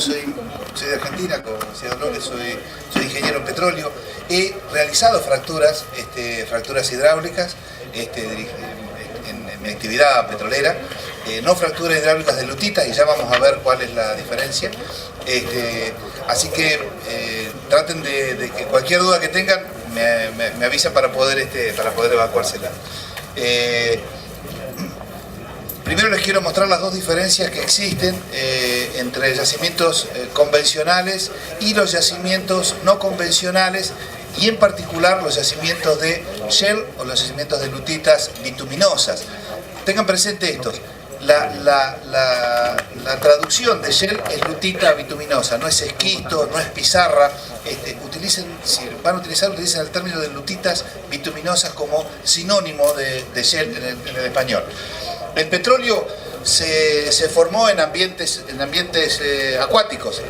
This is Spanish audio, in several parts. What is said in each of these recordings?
yo soy de Argentina, como decía Dolores, soy ingeniero en petróleo. He realizado fracturas hidráulicas en mi actividad petrolera, no fracturas hidráulicas de lutitas, y ya vamos a ver cuál es la diferencia. Así que traten de que cualquier duda que tengan me avisan para poder evacuársela. Primero les quiero mostrar las dos diferencias que existen entre yacimientos convencionales y los yacimientos no convencionales, y en particular los yacimientos de shale o los yacimientos de lutitas bituminosas. Tengan presente esto: la traducción de shale es lutita bituminosa, no es esquisto, no es pizarra. Si van a utilizar, utilicen el término de lutitas bituminosas como sinónimo de shale en el español. El petróleo se formó en ambientes acuáticos,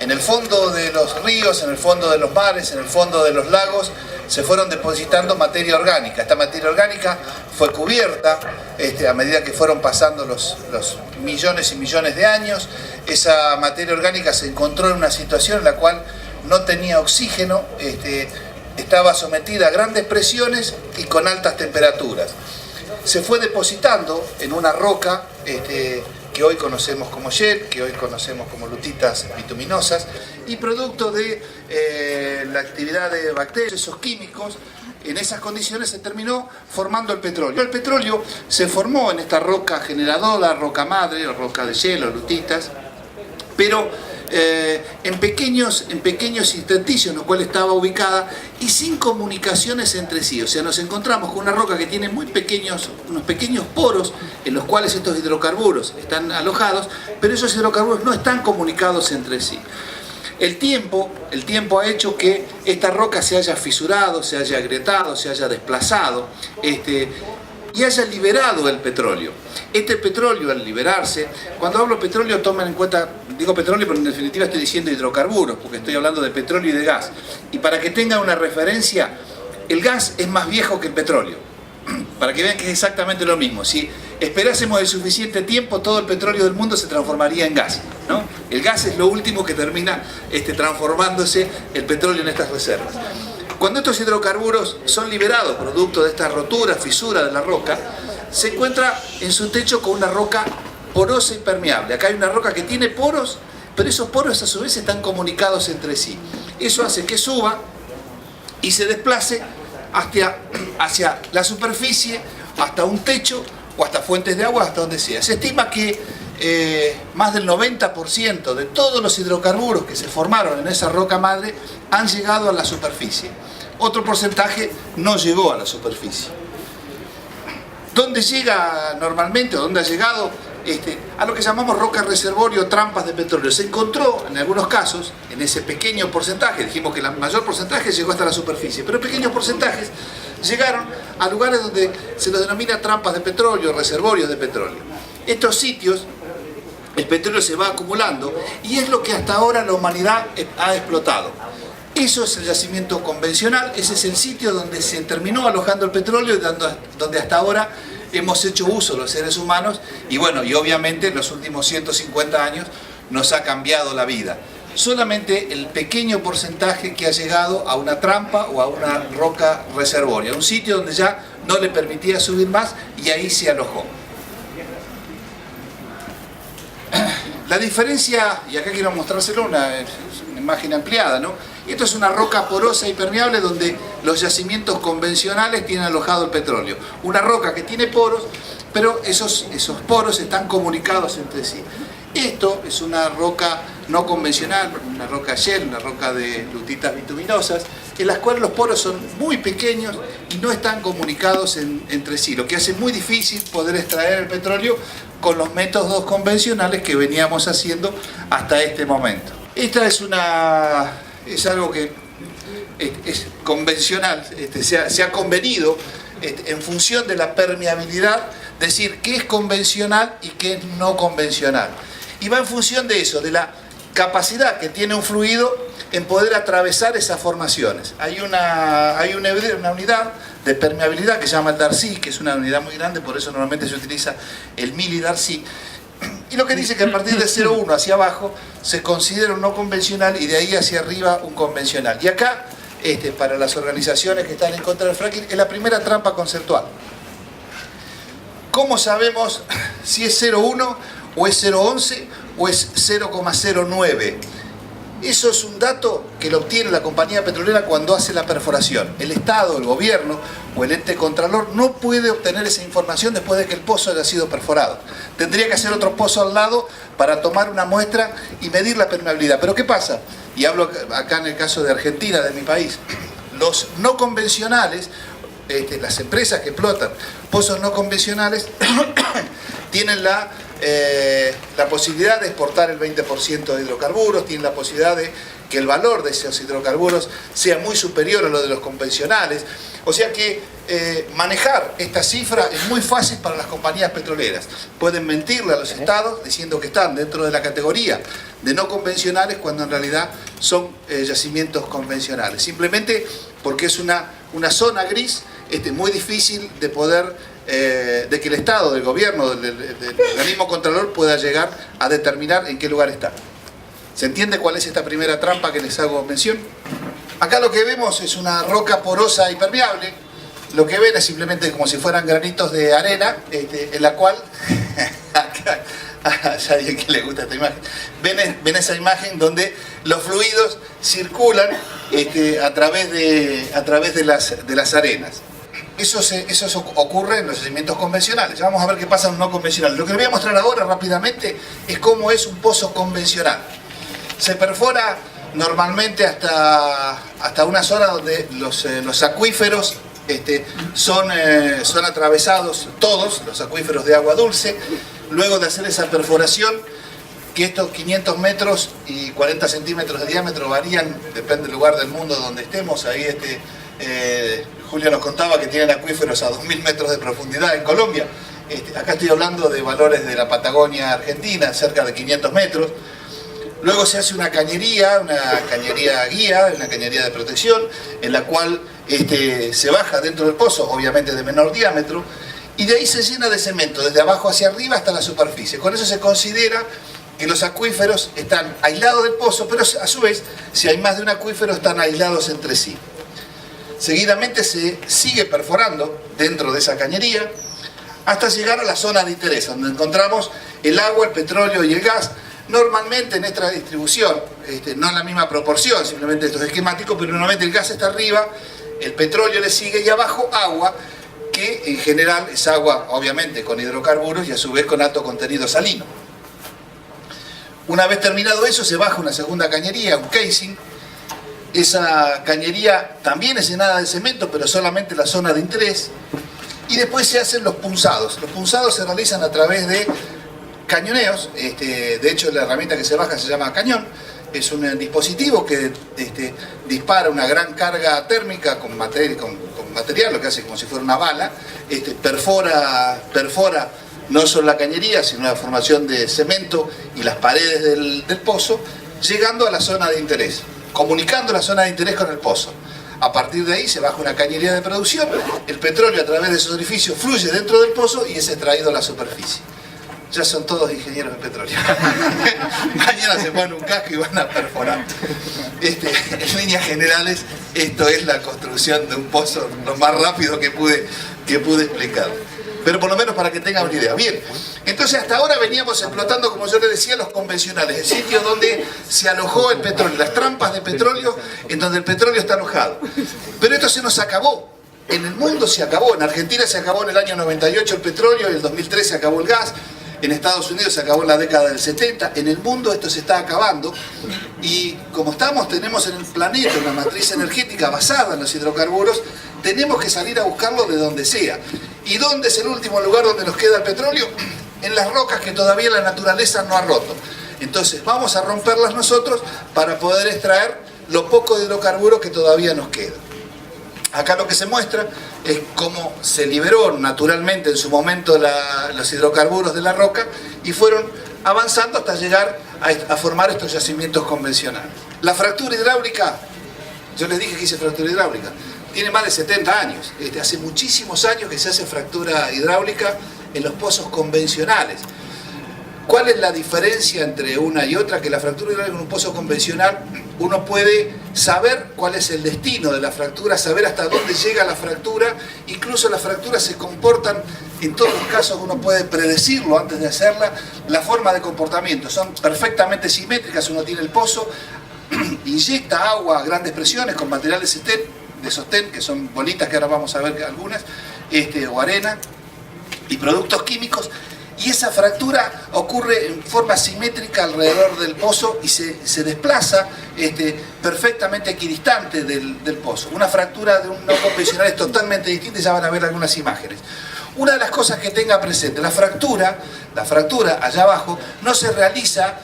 en el fondo de los ríos, en el fondo de los mares, en el fondo de los lagos. Se fueron depositando materia orgánica. Esta materia orgánica fue cubierta a medida que fueron pasando los millones y millones de años. Esa materia orgánica se encontró en una situación en la cual no tenía oxígeno, estaba sometida a grandes presiones y con altas temperaturas. Se fue depositando en una roca que hoy conocemos como shale, que hoy conocemos como lutitas bituminosas, y producto de la actividad de bacterias, esos químicos, en esas condiciones se terminó formando el petróleo. El petróleo se formó en esta roca generadora, roca madre, o roca de shale o lutitas, pero en pequeños intersticios en los cuales estaba ubicada y sin comunicaciones entre sí. O sea, nos encontramos con una roca que tiene unos pequeños poros en los cuales estos hidrocarburos están alojados, pero esos hidrocarburos no están comunicados entre sí. El tiempo ha hecho que esta roca se haya fisurado, se haya agrietado, se haya desplazado, y haya liberado el petróleo. Este petróleo, al liberarse, cuando hablo petróleo, tomen en cuenta, digo petróleo, pero en definitiva estoy diciendo hidrocarburos, porque estoy hablando de petróleo y de gas. Y para que tengan una referencia, el gas es más viejo que el petróleo, para que vean que es exactamente lo mismo. Si esperásemos el suficiente tiempo, todo el petróleo del mundo se transformaría en gas, ¿no? El gas es lo último que termina transformándose el petróleo en estas reservas. Cuando estos hidrocarburos son liberados producto de esta rotura, fisura de la roca, se encuentra en su techo con una roca porosa y permeable. Acá hay una roca que tiene poros, pero esos poros a su vez están comunicados entre sí. Eso hace que suba y se desplace hacia la superficie, hasta un techo o hasta fuentes de agua, hasta donde sea. Se estima que más del 90% de todos los hidrocarburos que se formaron en esa roca madre han llegado a la superficie. Otro porcentaje no llegó a la superficie. ¿Dónde llega normalmente, o dónde ha llegado? A lo que llamamos roca reservorio, trampas de petróleo. Se encontró en algunos casos, en ese pequeño porcentaje, dijimos que el mayor porcentaje llegó hasta la superficie, pero pequeños porcentajes llegaron a lugares donde se los denomina trampas de petróleo, reservorios de petróleo. Estos sitios, el petróleo se va acumulando y es lo que hasta ahora la humanidad ha explotado. Eso es el yacimiento convencional, ese es el sitio donde se terminó alojando el petróleo y donde hasta ahora hemos hecho uso los seres humanos, y bueno, y obviamente en los últimos 150 años nos ha cambiado la vida. Solamente el pequeño porcentaje que ha llegado a una trampa o a una roca reservoria, un sitio donde ya no le permitía subir más y ahí se alojó. La diferencia, y acá quiero mostrárselo, una imagen ampliada, ¿no? Esto es una roca porosa y permeable donde los yacimientos convencionales tienen alojado el petróleo. Una roca que tiene poros, pero esos poros están comunicados entre sí. Esto es una roca no convencional, una roca shale, una roca de lutitas bituminosas, en las cuales los poros son muy pequeños y no están comunicados entre sí, lo que hace muy difícil poder extraer el petróleo con los métodos convencionales que veníamos haciendo hasta este momento. Esta es algo que es convencional, se ha convenido en función de la permeabilidad, decir qué es convencional y qué es no convencional. Y va en función de eso, de la capacidad que tiene un fluido en poder atravesar esas formaciones. Hay una unidad de permeabilidad que se llama el Darcy, que es una unidad muy grande, por eso normalmente se utiliza el milidarcy. Y lo que dice que a partir de 0,1 hacia abajo se considera un no convencional y de ahí hacia arriba un convencional. Y acá, para las organizaciones que están en contra del fracking, es la primera trampa conceptual. ¿Cómo sabemos si es 0,1 o es 0,11 o es 0,09? Eso es un dato que lo obtiene la compañía petrolera cuando hace la perforación. El Estado, el gobierno o el ente contralor no puede obtener esa información después de que el pozo haya sido perforado. Tendría que hacer otro pozo al lado para tomar una muestra y medir la permeabilidad. Pero ¿qué pasa? Y hablo acá en el caso de Argentina, de mi país. Los no convencionales, las empresas que explotan pozos no convencionales, tienen la posibilidad de exportar el 20% de hidrocarburos, tienen la posibilidad de que el valor de esos hidrocarburos sea muy superior a lo de los convencionales. O sea que manejar esta cifra es muy fácil para las compañías petroleras. Pueden mentirle a los estados diciendo que están dentro de la categoría de no convencionales cuando en realidad son yacimientos convencionales. Simplemente porque es una zona gris muy difícil de poder de que el Estado, del gobierno, del organismo contralor pueda llegar a determinar en qué lugar está. ¿Se entiende cuál es esta primera trampa que les hago mención? Acá lo que vemos es una roca porosa y permeable. Lo que ven es simplemente como si fueran granitos de arena, en la cual... acá, hay alguien que le gusta esta imagen. Ven esa imagen donde los fluidos circulan a través de las arenas. Eso ocurre en los yacimientos convencionales. Ya vamos a ver qué pasa en un no convencional. Lo que les voy a mostrar ahora rápidamente es cómo es un pozo convencional. Se perfora normalmente hasta una zona donde los acuíferos son atravesados, todos los acuíferos de agua dulce. Luego de hacer esa perforación, que estos 500 metros y 40 centímetros de diámetro varían, depende del lugar del mundo donde estemos. Ahí Julio nos contaba que tienen acuíferos a 2000 metros de profundidad en Colombia. Acá estoy hablando de valores de la Patagonia Argentina, cerca de 500 metros. Luego se hace una cañería guía, una cañería de protección, en la cual se baja dentro del pozo, obviamente de menor diámetro, y de ahí se llena de cemento, desde abajo hacia arriba hasta la superficie. Con eso se considera que los acuíferos están aislados del pozo, pero a su vez, si hay más de un acuífero, están aislados entre sí. Seguidamente se sigue perforando dentro de esa cañería hasta llegar a la zona de interés, donde encontramos el agua, el petróleo y el gas. Normalmente en esta distribución, no en la misma proporción, simplemente esto es esquemático, pero normalmente el gas está arriba, el petróleo le sigue y abajo agua, que en general es agua obviamente con hidrocarburos y a su vez con alto contenido salino. Una vez terminado eso se baja una segunda cañería, un casing. Esa cañería también es llenada de cemento, pero solamente la zona de interés. Y después se hacen los punzados. Los punzados se realizan a través de cañoneos. De hecho, la herramienta que se baja se llama cañón. Es un dispositivo que dispara una gran carga térmica con material, lo que hace como si fuera una bala. Perfora no solo la cañería, sino la formación de cemento y las paredes del pozo, llegando a la zona de interés, comunicando la zona de interés con el pozo. A partir de ahí se baja una cañería de producción, el petróleo a través de esos orificios fluye dentro del pozo y es extraído a la superficie. Ya son todos ingenieros de petróleo. Mañana se ponen un casco y van a perforar. En líneas generales, esto es la construcción de un pozo lo más rápido que pude explicar. Pero por lo menos para que tengan una idea. Bien, entonces hasta ahora veníamos explotando, como yo les decía, los convencionales, el sitio donde se alojó el petróleo, las trampas de petróleo en donde el petróleo está alojado. Pero esto se nos acabó. En el mundo se acabó. En Argentina se acabó en el año 98 el petróleo, en el 2003 se acabó el gas. En Estados Unidos se acabó en la década del 70, en el mundo esto se está acabando y como tenemos en el planeta una matriz energética basada en los hidrocarburos, tenemos que salir a buscarlo de donde sea. ¿Y dónde es el último lugar donde nos queda el petróleo? En las rocas que todavía la naturaleza no ha roto. Entonces vamos a romperlas nosotros para poder extraer lo poco de hidrocarburos que todavía nos queda. Acá lo que se muestra es cómo se liberó naturalmente en su momento los hidrocarburos de la roca y fueron avanzando hasta llegar a formar estos yacimientos convencionales. La fractura hidráulica, yo les dije que hice fractura hidráulica, tiene más de 70 años. Hace muchísimos años que se hace fractura hidráulica en los pozos convencionales. ¿Cuál es la diferencia entre una y otra? Que la fractura hidráulica en un pozo convencional uno puede saber cuál es el destino de la fractura, saber hasta dónde llega la fractura, incluso las fracturas se comportan, en todos los casos uno puede predecirlo antes de hacerla, la forma de comportamiento, son perfectamente simétricas, uno tiene el pozo, inyecta agua a grandes presiones con materiales de sostén, que son bolitas que ahora vamos a ver algunas, o arena, y productos químicos, y esa fractura ocurre en forma simétrica alrededor del pozo y se desplaza perfectamente equidistante del pozo. Una fractura de un no convencional es totalmente distinta y ya van a ver algunas imágenes. Una de las cosas que tenga presente, la fractura allá abajo no se realiza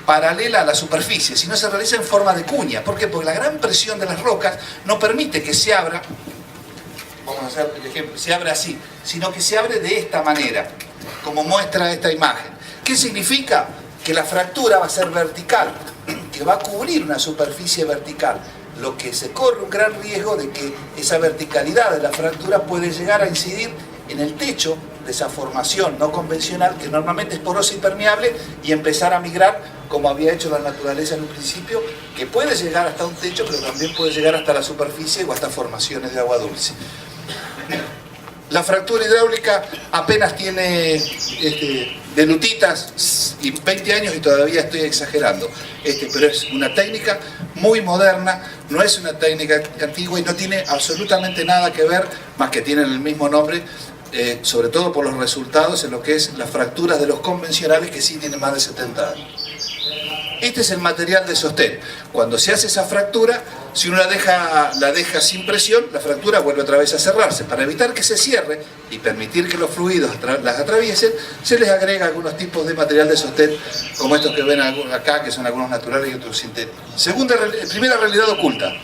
paralela a la superficie, sino se realiza en forma de cuña. ¿Por qué? Porque la gran presión de las rocas no permite que se abra, vamos a hacer el ejemplo, se abre así, sino que se abre de esta manera, como muestra esta imagen. ¿Qué significa? Que la fractura va a ser vertical, que va a cubrir una superficie vertical, lo que se corre un gran riesgo de que esa verticalidad de la fractura puede llegar a incidir en el techo de esa formación no convencional, que normalmente es porosa y permeable, y empezar a migrar, como había hecho la naturaleza en un principio, que puede llegar hasta un techo, pero también puede llegar hasta la superficie o hasta formaciones de agua dulce. La fractura hidráulica apenas tiene de lutitas y 20 años y todavía estoy exagerando, pero es una técnica muy moderna, no es una técnica antigua y no tiene absolutamente nada que ver, más que tienen el mismo nombre, sobre todo por los resultados en lo que es las fracturas de los convencionales, que sí tienen más de 70 años. Este es el material de sostén. Cuando se hace esa fractura, si uno la deja sin presión, la fractura vuelve otra vez a cerrarse. Para evitar que se cierre y permitir que los fluidos las atraviesen, se les agrega algunos tipos de material de sostén, como estos que ven acá, que son algunos naturales y otros sintéticos. Primera realidad oculta.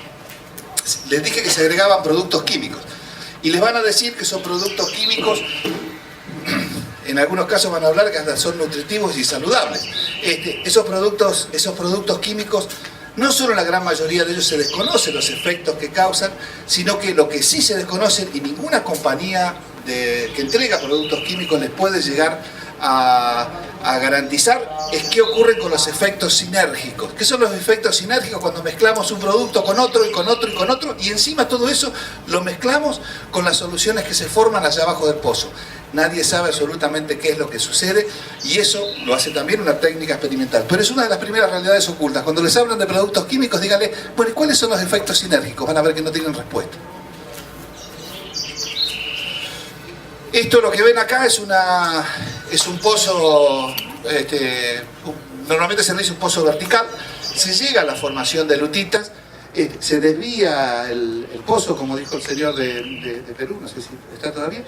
Les dije que se agregaban productos químicos. Y les van a decir que son productos químicos, en algunos casos van a hablar que hasta son nutritivos y saludables. Esos productos químicos, no solo la gran mayoría de ellos se desconocen los efectos que causan, sino que lo que sí se desconocen y ninguna compañía que entrega productos químicos les puede llegar a garantizar es qué ocurre con los efectos sinérgicos. ¿Qué son los efectos sinérgicos? Cuando mezclamos un producto con otro y con otro y con otro, y encima todo eso lo mezclamos con las soluciones que se forman allá abajo del pozo. Nadie sabe absolutamente qué es lo que sucede, y eso lo hace también una técnica experimental. Pero es una de las primeras realidades ocultas. Cuando les hablan de productos químicos, díganle, bueno, ¿cuáles son los efectos sinérgicos? Van a ver que no tienen respuesta. Esto lo que ven acá es un pozo, normalmente se le dice un pozo vertical, se llega a la formación de lutitas, se desvía el pozo, como dijo el señor de Perú, no sé si está todavía,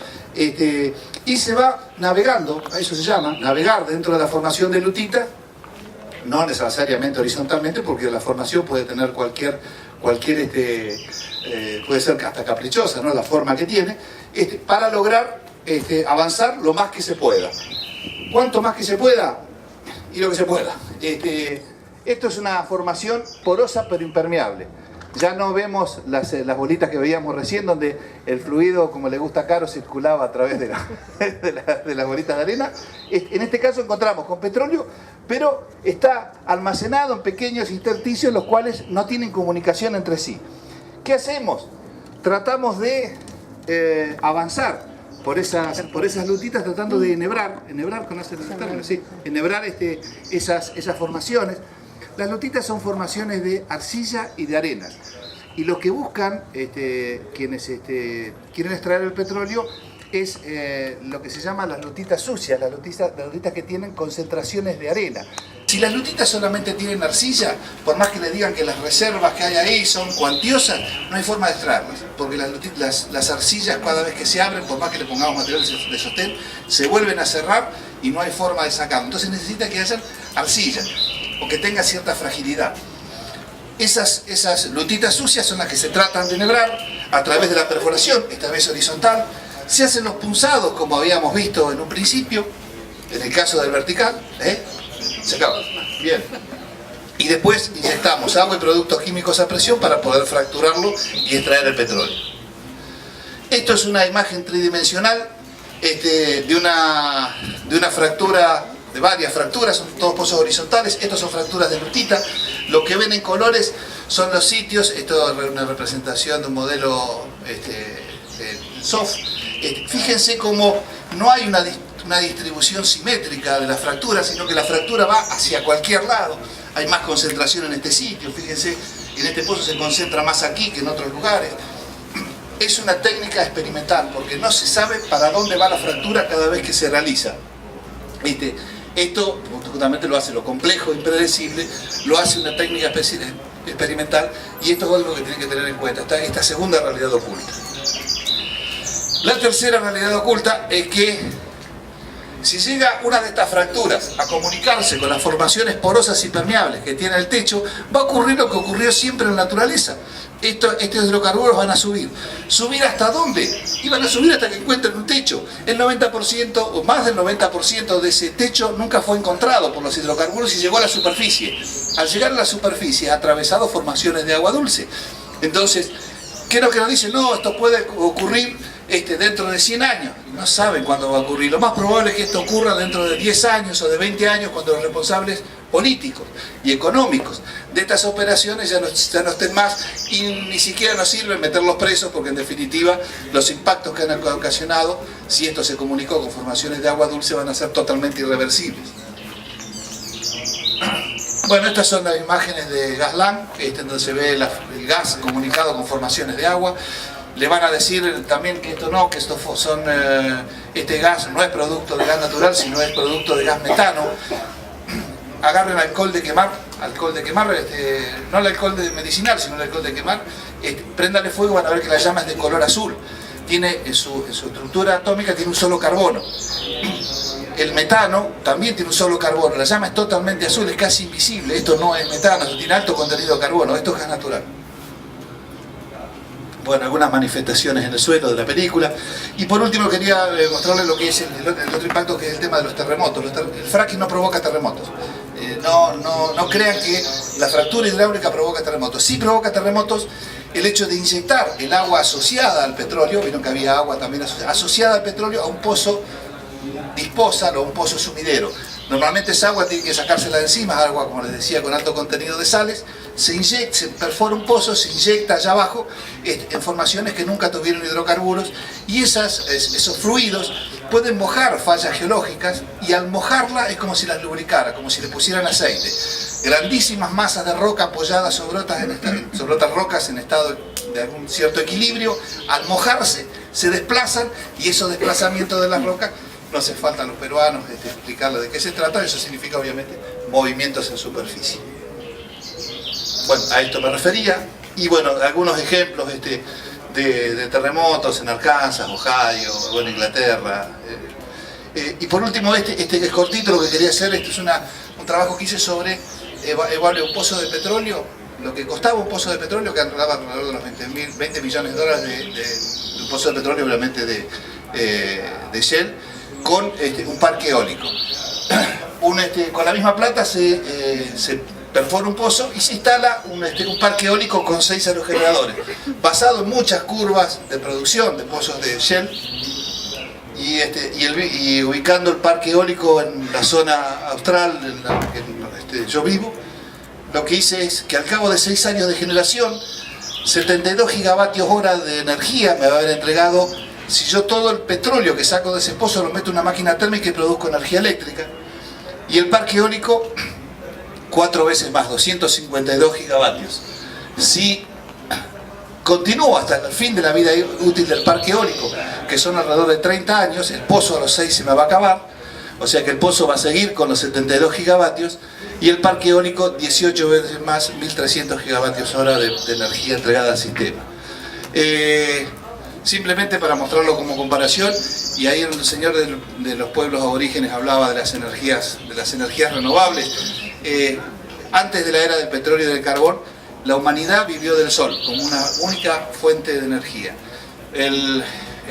y se va navegando, a eso se llama, navegar dentro de la formación de lutitas, no necesariamente horizontalmente, porque la formación puede tener cualquier puede ser hasta caprichosa, ¿no? La forma que tiene, para lograr avanzar lo más que se pueda. ¿Cuánto más que se pueda? Y lo que se pueda. Esto es una formación porosa pero impermeable. Ya no vemos las bolitas que veíamos recién, donde el fluido, como le gusta a Caro, circulaba a través de las bolitas de arena. En este caso encontramos con petróleo, pero está almacenado en pequeños intersticios, los cuales no tienen comunicación entre sí. ¿Qué hacemos? Tratamos de avanzar por esas lutitas, tratando de enhebrar esas formaciones. Las lutitas son formaciones de arcilla y de arena, y lo que buscan quienes quieren extraer el petróleo es lo que se llama las lutitas sucias, las lutitas que tienen concentraciones de arena. Si las lutitas solamente tienen arcilla, por más que le digan que las reservas que hay ahí son cuantiosas, no hay forma de extraerlas, porque las arcillas, cada vez que se abren, por más que le pongamos material de sostén, se vuelven a cerrar y no hay forma de sacarlo. Entonces necesita que hayan arcilla, o que tenga cierta fragilidad. Esas lutitas sucias son las que se tratan de enhebrar a través de la perforación, esta vez horizontal. Se hacen los punzados, como habíamos visto en un principio, en el caso del vertical, se acaba. Bien. Y después inyectamos agua y productos químicos a presión para poder fracturarlo y extraer el petróleo. Esto es una imagen tridimensional de una fractura de varias fracturas, son todos pozos horizontales, estos son fracturas de lutita. Lo que ven en colores son los sitios, esto es una representación de un modelo soft. Fíjense cómo no hay una distribución simétrica de la fractura, sino que la fractura va hacia cualquier lado. Hay más concentración en este sitio, fíjense, en este pozo se concentra más aquí que en otros lugares. Es una técnica experimental, porque no se sabe para dónde va la fractura cada vez que se realiza. Esto justamente lo hace lo complejo, impredecible, lo hace una técnica experimental, y esto es algo que tienen que tener en cuenta, esta segunda realidad oculta. La tercera realidad oculta es que si llega una de estas fracturas a comunicarse con las formaciones porosas y permeables que tiene el techo, va a ocurrir lo que ocurrió siempre en la naturaleza. Estos hidrocarburos van a subir. ¿Subir hasta dónde? Y van a subir hasta que encuentren un techo. El 90% o más del 90% de ese techo nunca fue encontrado por los hidrocarburos y llegó a la superficie. Al llegar a la superficie ha atravesado formaciones de agua dulce. Entonces, ¿qué es lo que nos dicen? No, esto puede ocurrir dentro de 100 años. No saben cuándo va a ocurrir. Lo más probable es que esto ocurra dentro de 10 años o de 20 años, cuando los responsables políticos y económicos de estas operaciones ya no estén más, y ni siquiera nos sirve meterlos presos, porque en definitiva los impactos que han ocasionado, si esto se comunicó con formaciones de agua dulce, van a ser totalmente irreversibles. Bueno, estas son las imágenes de Gasland, donde se ve el gas comunicado con formaciones de agua. Le van a decir también que esto no, que este gas no es producto de gas natural, sino es producto de gas metano. Agarren alcohol de quemar, no el alcohol medicinal, sino el alcohol de quemar, préndale fuego y van a ver que la llama es de color azul. Tiene en su estructura atómica tiene un solo carbono. El metano también tiene un solo carbono, la llama es totalmente azul, es casi invisible. Esto no es metano, esto tiene alto contenido de carbono, esto es gas natural. Bueno, algunas manifestaciones en el suelo de la película. Y por último quería mostrarles lo que es el otro impacto, que es el tema de los terremotos. El fracking no provoca terremotos. No crean que la fractura hidráulica provoca terremotos. Sí provoca terremotos el hecho de inyectar el agua asociada al petróleo. Vieron que había agua también asociada al petróleo a un pozo disposal o un pozo sumidero. Normalmente esa agua tiene que sacársela de encima, agua, como les decía, con alto contenido de sales. Se perfora un pozo, se inyecta allá abajo en formaciones que nunca tuvieron hidrocarburos, y esos fluidos pueden mojar fallas geológicas, y al mojarla es como si las lubricara, como si le pusieran aceite. Grandísimas masas de roca apoyadas sobre otras rocas en estado de algún cierto equilibrio, al mojarse se desplazan, y esos desplazamientos de las rocas, no hace falta a los peruanos explicarles de qué se trata. Eso significa obviamente movimientos en superficie. Bueno, a esto me refería. Y bueno, algunos ejemplos de terremotos en Arkansas, Ohio, en Inglaterra. Y por último, este que es cortito, lo que quería hacer, es un trabajo que hice sobre evaluar un pozo de petróleo, lo que costaba un pozo de petróleo, que andaba alrededor de los 20 millones de dólares de un pozo de petróleo, obviamente de Shell, con un parque eólico. Con la misma plata se perfora un pozo y se instala un parque eólico con 6 aerogeneradores, basado en muchas curvas de producción de pozos de Shell, y ubicando el parque eólico en la zona austral en la que yo vivo. Lo que hice es que al cabo de 6 años de generación, 72 gigavatios hora de energía me va a haber entregado, si yo todo el petróleo que saco de ese pozo lo meto en una máquina térmica y produzco energía eléctrica. Y el parque eólico, 4 veces más, 252 gigavatios. Si continúo hasta el fin de la vida útil del parque eólico, que son alrededor de 30 años, el pozo a los 6 se me va a acabar, o sea que el pozo va a seguir con los 72 gigavatios, y el parque eólico 18 veces más, 1300 gigavatios hora de energía entregada al sistema. Simplemente para mostrarlo como comparación, y ahí el señor de los pueblos aborígenes hablaba de las energías renovables. Antes de la era del petróleo y del carbón, la humanidad vivió del sol como una única fuente de energía. El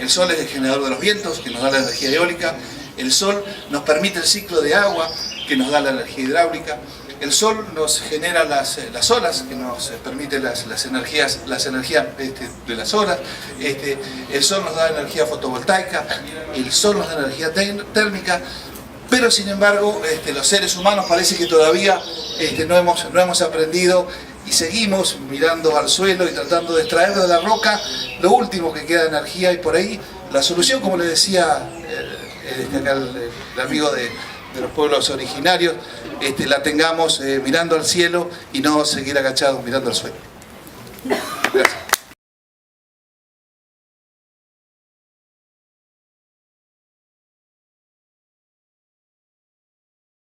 sol es el generador de los vientos, que nos da la energía eólica. El sol nos permite el ciclo de agua, que nos da la energía hidráulica. El sol nos genera las olas, que nos permite las energías de las olas. El sol nos da energía fotovoltaica, el sol nos da energía térmica, pero sin embargo los seres humanos parece que todavía no hemos aprendido y seguimos mirando al suelo y tratando de extraer de la roca lo último que queda de energía, y por ahí la solución, como le decía acá el amigo de los pueblos originarios, la tengamos mirando al cielo y no seguir agachados mirando al suelo. Gracias.